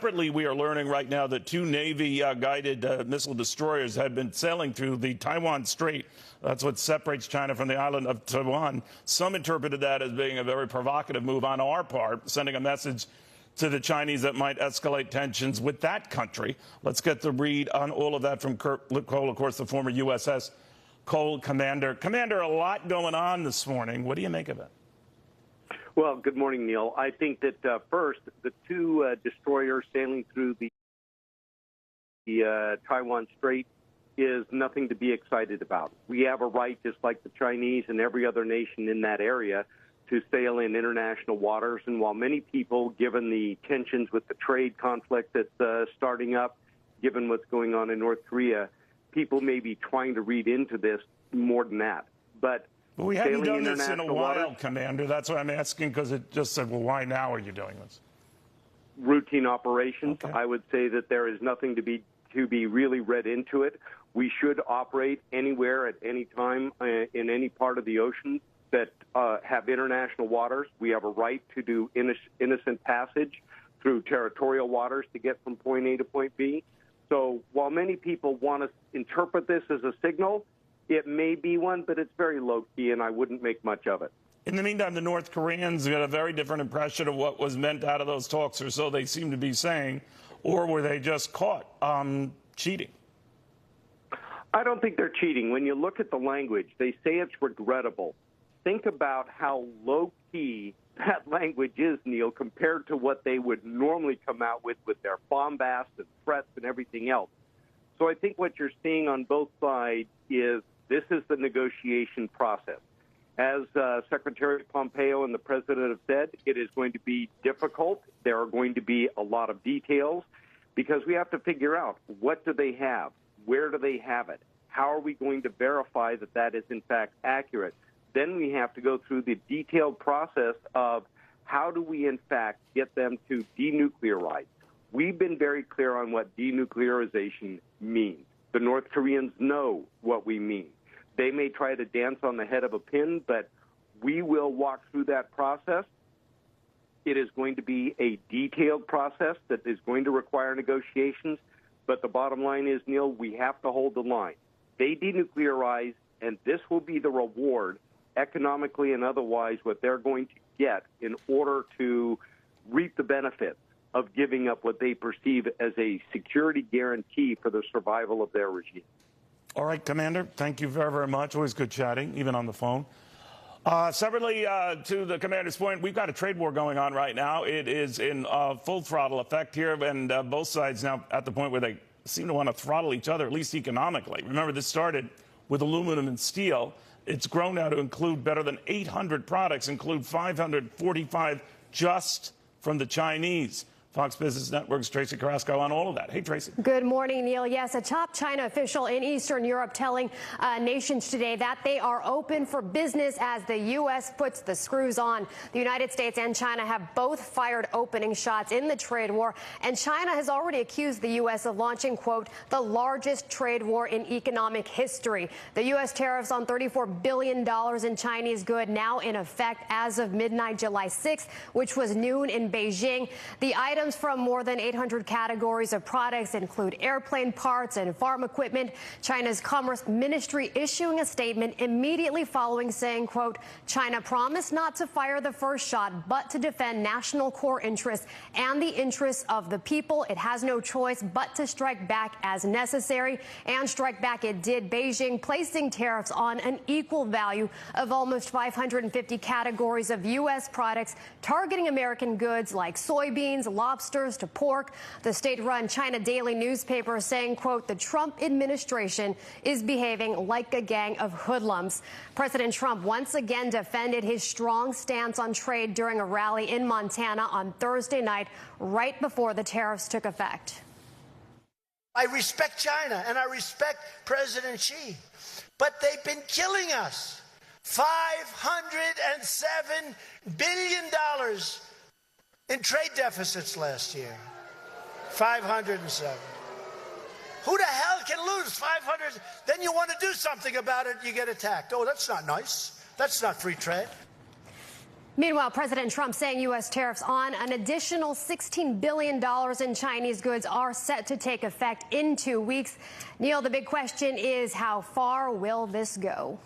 Separately, we are learning right now that two Navy-guided missile destroyers had been sailing through the Taiwan Strait. That's what separates China from the island of Taiwan. Some interpreted that as being a very provocative move on our part, sending a message to the Chinese that might escalate tensions with that country. Let's get the read on all of that from Kurt Cole, of course, the former USS Cole commander. Commander, a lot going on this morning. What do you make of it? Well, good morning, Neil. I think that first, the two destroyers sailing through the Taiwan Strait is nothing to be excited about. We have a right, just like the Chinese and every other nation in that area, to sail in international waters. And while many people, given the tensions with the trade conflict that's starting up, given what's going on in North Korea, people may be trying to read into this more than that. But we haven't done this in a while, Commander. That's why I'm asking, because it just said, well, why now are you doing this? Routine operations. Okay. I would say that there is nothing to be really read into it. We should operate anywhere at any time in any part of the ocean that have international waters. We have a right to do innocent passage through territorial waters to get from point A to point B. So while many people want to interpret this as a signal, it may be one, but it's very low-key, and I wouldn't make much of it. In the meantime, the North Koreans got a very different impression of what was meant out of those talks, or so they seem to be saying, or were they just caught cheating? I don't think they're cheating. When you look at the language, they say it's regrettable. Think about how low-key that language is, Neil, compared to what they would normally come out with their bombast and threats and everything else. So I think what you're seeing on both sides is this is the negotiation process. As Secretary Pompeo and the President have said, it is going to be difficult. There are going to be a lot of details because we have to figure out what do they have, where do they have it, how are we going to verify that that is in fact accurate. Then we have to go through the detailed process of how do we in fact get them to denuclearize. We've been very clear on what denuclearization means. The North Koreans know what we mean. They may try to dance on the head of a pin, but we will walk through that process. It is going to be a detailed process that is going to require negotiations. But the bottom line is, Neil, we have to hold the line. They denuclearize, and this will be the reward, economically and otherwise, what they're going to get in order to reap the benefits of giving up what they perceive as a security guarantee for the survival of their regime. All right, Commander, thank you very, very much. Always good chatting, even on the phone. Separately, to the Commander's point, we've got a trade war going on right now. It is in full throttle effect here, and both sides now at the point where they seem to want to throttle each other, at least economically. Remember, this started with aluminum and steel. It's grown now to include better than 800 products, include 545 just from the Chinese. Fox Business Network's Tracy Carrasco on all of that. Hey, Tracy. Good morning, Neil. Yes, a top China official in Eastern Europe telling nations today that they are open for business as the U.S. puts the screws on. The United States and China have both fired opening shots in the trade war, and China has already accused the U.S. of launching, quote, the largest trade war in economic history. The U.S. tariffs on $34 billion in Chinese goods now in effect as of midnight July 6th, which was noon in Beijing. The items from more than 800 categories of products include airplane parts and farm equipment. China's Commerce Ministry issuing a statement immediately following saying, quote, China promised not to fire the first shot, but to defend national core interests and the interests of the people. It has no choice but to strike back as necessary. And strike back it did, Beijing placing tariffs on an equal value of almost 550 categories of U.S. products, targeting American goods like soybeans, lobsters to pork. The state-run China Daily newspaper saying, quote, the Trump administration is behaving like a gang of hoodlums. President Trump once again defended his strong stance on trade during a rally in Montana on Thursday night, right before the tariffs took effect. I respect China and I respect President Xi, but they've been killing us. $507 billion in trade deficits last year. 507. Who the hell can lose 500? Then you want to do something about it, you get attacked. Oh, that's not nice. That's not free trade. Meanwhile, President Trump saying U.S. tariffs on an additional $16 billion in Chinese goods are set to take effect in 2 weeks. Neil, the big question is, how far will this go?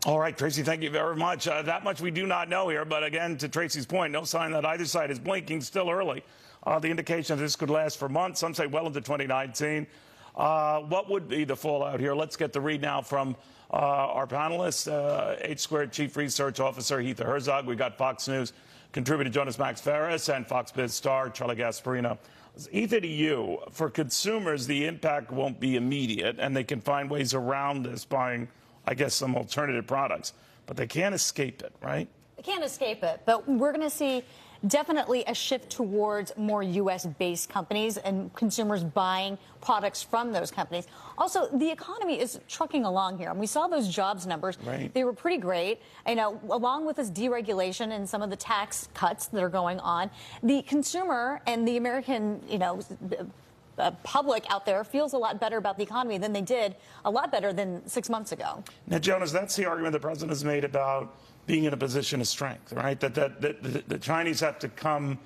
All right, Tracy, thank you very much. That much we do not know here. But again, to Tracy's point, no sign that either side is blinking. Still early. The indication that this could last for months. Some say well into 2019. What would be the fallout here? Let's get the read now from our panelists. H-Squared Chief Research Officer Heather Herzog. We got Fox News contributor Jonas Max Ferris and Fox Biz star Charlie Gasparino. Heather, to you, for consumers, the impact won't be immediate, and they can find ways around this buying, I guess, some alternative products. But they can't escape it, right? They can't escape it. But we're going to see definitely a shift towards more U.S.-based companies and consumers buying products from those companies. Also, the economy is trucking along here. And we saw those jobs numbers. Right. They were pretty great. You know, along with this deregulation and some of the tax cuts that are going on, the consumer and the American, public out there feels a lot better about the economy than they did, a lot better than 6 months ago. Now, Jonas, that's the argument the president has made about being in a position of strength, right? That the Chinese have to come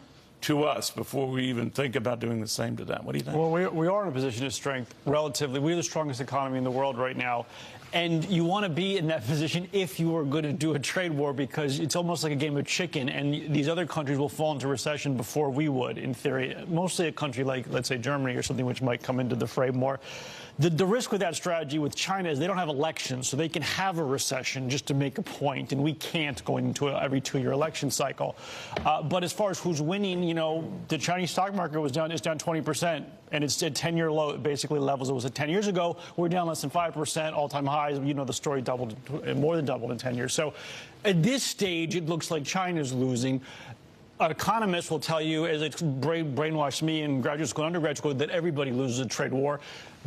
to us before we even think about doing the same to them. What do you think? Well, we are in a position of strength, relatively. We're the strongest economy in the world right now. And you want to be in that position if you are going to do a trade war, because it's almost like a game of chicken, and these other countries will fall into recession before we would, in theory. Mostly a country like, let's say, Germany or something, which might come into the fray more. The risk with that strategy with China is they don't have elections, so they can have a recession just to make a point, and we can't going into every 2-year election cycle. But as far as who's winning, the Chinese stock market is down 20%, and it's at 10-year low, basically levels it was at 10 years ago. We're down less than 5%, all-time highs. The story doubled, more than doubled in 10 years. So at this stage, it looks like China's losing. Economists will tell you, as it's brainwashed me in graduate school and undergraduate school, that everybody loses a trade war.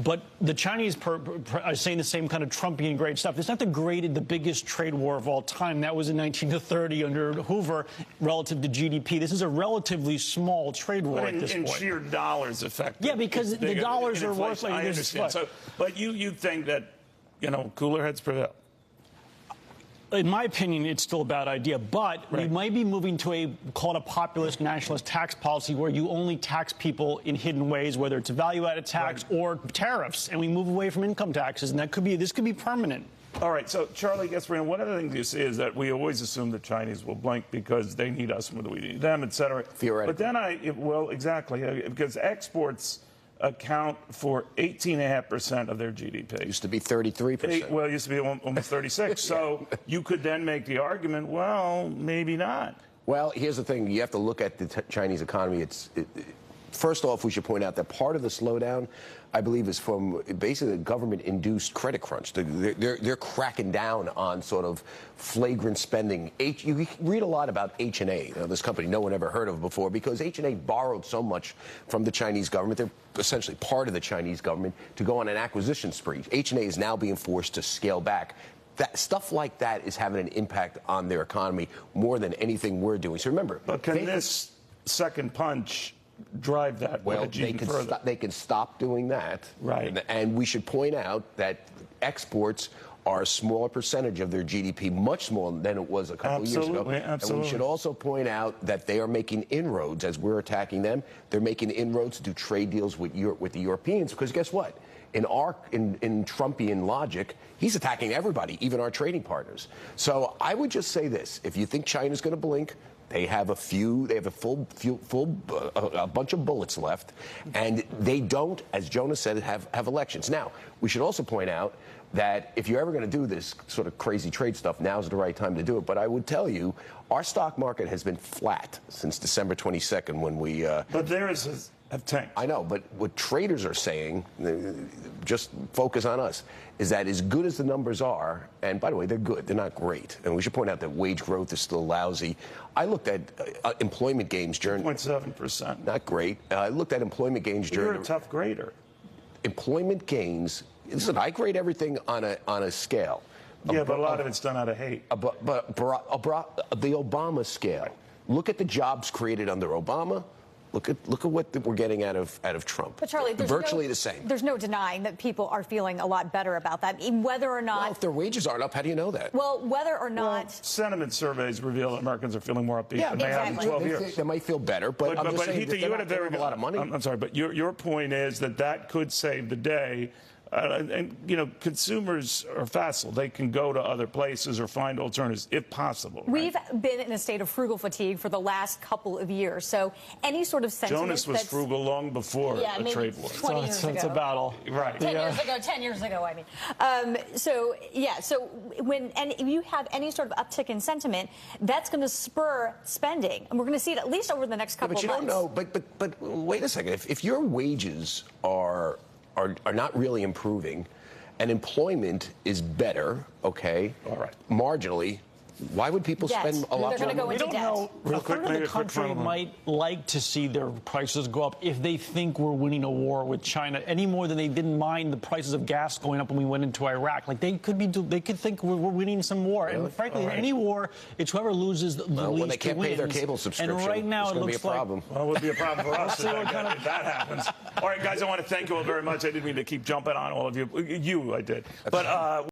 But the Chinese are saying the same kind of Trumpian great stuff. It's not the biggest trade war of all time. That was in 1930 under Hoover relative to GDP. This is a relatively small trade war at this point. In sheer dollars effect. Yeah, because the dollars are worth like this. I understand. But you think that, cooler heads prevail? In my opinion, it's still a bad idea, but we might be moving to a populist nationalist tax policy where you only tax people in hidden ways, whether it's a value-added tax or tariffs, and we move away from income taxes, and this could be permanent. All right, so Charlie Gasparino, one of the things you see is that we always assume the Chinese will blink because they need us more than we need them, et cetera. Theoretically. But then exactly, because exports account for 18.5% of their GDP. It used to be 33%. Well, it used to be almost 36. So you could then make the argument, well, maybe not. Well, here's the thing. You have to look at the Chinese economy. First off, we should point out that part of the slowdown, I believe, is from basically a government-induced credit crunch. They're cracking down on sort of flagrant spending. You read a lot about H&A, this company no one ever heard of before, because H&A borrowed so much from the Chinese government. They're essentially part of the Chinese government to go on an acquisition spree. H&A is now being forced to scale back. Stuff like that is having an impact on their economy more than anything we're doing. So remember, but can this second punch drive that? Well, they can stop doing that. Right. And we should point out that exports are a smaller percentage of their GDP, much smaller than it was a couple of years ago. Absolutely. And we should also point out that they are making inroads as we're attacking them. They're making inroads to do trade deals with the Europeans, because guess what? In Trumpian logic, he's attacking everybody, even our trading partners. So I would just say this: if you think China's going to blink, they have a bunch of bullets left, and they don't, as Jonas said, have elections. Now, we should also point out that if you're ever going to do this sort of crazy trade stuff, now's the right time to do it. But I would tell you, our stock market has been flat since December 22nd when we... but theirs have tanked. I know, but what traders are saying, just focus on us, is that as good as the numbers are, and by the way, they're good, they're not great. And we should point out that wage growth is still lousy. I looked at employment gains during... 2.7%. Not great. I looked at employment gains during... You're a tough grader. Employment gains... Listen, I grade everything on a scale. Yeah, but a lot of it's done out of hate. But the Obama scale. Look at the jobs created under Obama. Look at what we're getting out of Trump. But Charlie, there's virtually the same. There's no denying that people are feeling a lot better about that, whether or not. Well, if their wages aren't up, how do you know that? Well, whether or not. Sentiment surveys reveal that Americans are feeling more upbeat than they have in exactly. 12 years. They might feel better, but I'm just saying Heath, you had a very a lot of money. I'm sorry, but your point is that could save the day. And, you know, consumers are facile. They can go to other places or find alternatives if possible. Right? We've been in a state of frugal fatigue for the last couple of years. So any sort of sentiment Jonas was frugal long before a trade war. 20 years ago. It's a battle. Right. 10 years ago, I mean. So when you have any sort of uptick in sentiment, that's going to spur spending. And we're going to see it at least over the next couple of months. But you don't know. But wait a second. If your wages are not really improving, and employment is better, okay, all right, marginally, why would people spend a lot more money? We don't know. Real A quick, third of the country might like to see their prices go up if they think we're winning a war with China any more than they didn't mind the prices of gas going up when we went into Iraq. Like they could think we're winning some war. Really? And frankly, in any war, it's whoever loses the least when they can't pay their wins. cable subscription. And right now it looks like well, it would be a problem for us if that happens. All right, guys, I want to thank you all very much. I didn't mean to keep jumping on all of you. I did, but.